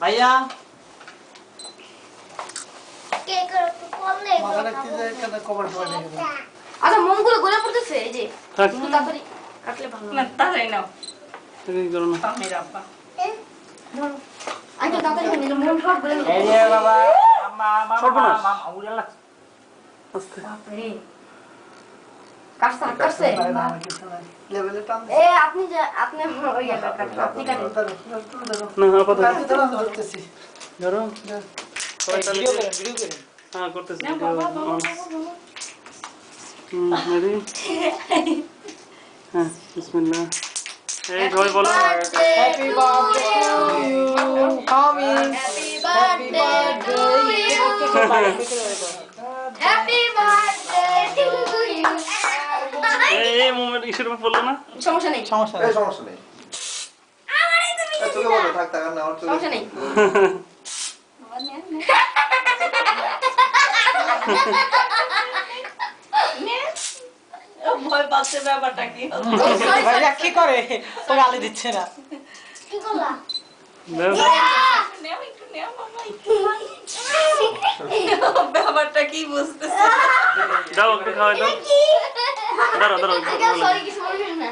ভাইয়া আচ্ছা মোমগুলো গলে পড়তেছে এই যে একটু তাড়াতাড়ি কাটলে ভালো না তাড়াতাড়ি নাও এই করো না তামির আব্বা ধরো আগে তাড়াতাড়ি নিলে মোম সব গলে এই যে বাবা আম্মা সর্বনাশ। মামা উড়ালা আস্তে বাপরে কাটছে লেভেলে টান এ আপনি যে আপনি ওই কাটুন আপনি কাটুন না আপাতত ধরতেছি ধরো ভিডিও করেন হ্যাঁ করতেছি না বাবা বাবা রেডি হ্যাঁ বিসমিল্লাহ এই সবাই বলো happy birthday to you coming happy birthday to you happy birthday to you এই মোমেন্ট ইসের উপর বললো না সমস্যা নেই সমস্যা এই সমস্যা নেই আমারই তুমি তোকে বলো থাক থাক না ওর সমস্যা নেই ভয় পাচ্ছে ব্যাপারটা কি ভাইয়া কি করে ও গালি দিচ্ছে না কি করলা নেও একটু নেও মামা ব্যাপারটা কি বুঝতেছে দাও একটু খাওয়াই দাও দাঁড়াও দাঁড়াও সরি কিছু মনে না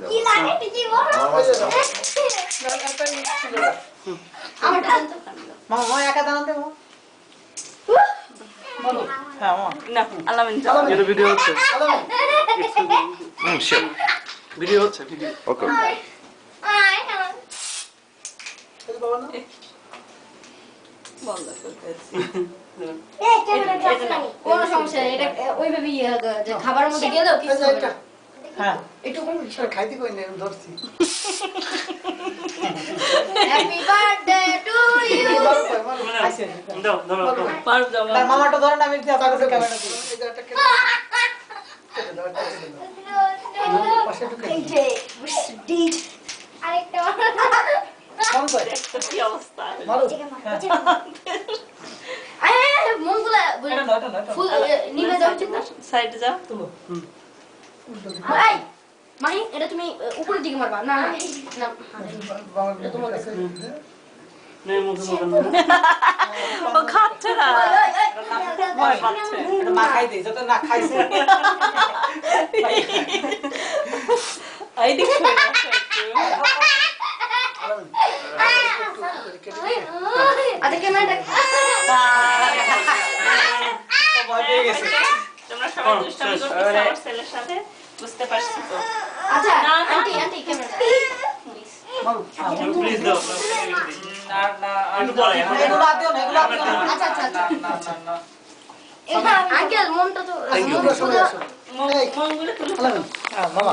কি লাগে কি বড় আমার টান তো মামা মা একা দাঁড়ান দে হ্যাঁ মামা না আলামিন যাও এটা ভিডিও হচ্ছে ভিডিও হচ্ছে ভিডিও ওকে বন্ধ করতেছি কোনো সমস্যা নেই এটা ওইভাবে খাবারের মধ্যে গেলেও কিছু হবে না হ্যাঁ একটু কোন খাইতে কই নেই ধরছি হ্যাপি বার্থডে টু ইউ আইছে দাও ধরো দাও পার যাও তার মামাটা ধরেন আমি দিতে আপনার কাছে ক্যামেরা দিই এই যে ডিট আরেকটা ফোন করে কি অবস্থা মারো আরে মনগুলা এটা নয় এটা ফুল নিভে যাও উচিত না সাইডে যাও তুলো এই মাহি এটা তুমি উপরের দিকে মারবা না না না নে মুখে মুখে ও খাচ্ছে না ভয় পাচ্ছে এটা মা খাই দেই যত না খাইছে এই দিক সরে আসো আচ্ছা ক্যামেরাটা ভয় পেয়ে গেছে তোমরা সবাই দুষ্টামি করতেছো আমার ছেলের সাথে বুঝতে পারছি তো আচ্ছা না, না। আন্টি ক্যামেরাটা প্লিজ দাও না না একটু পরে এগুলো আদিও না এগুলো আদিও না আচ্ছা আচ্ছা আচ্ছা না না এটা আঙ্কেল মনটা তো Thank you. মনটা মঙ্গলে তুলে হ্যাঁ মামা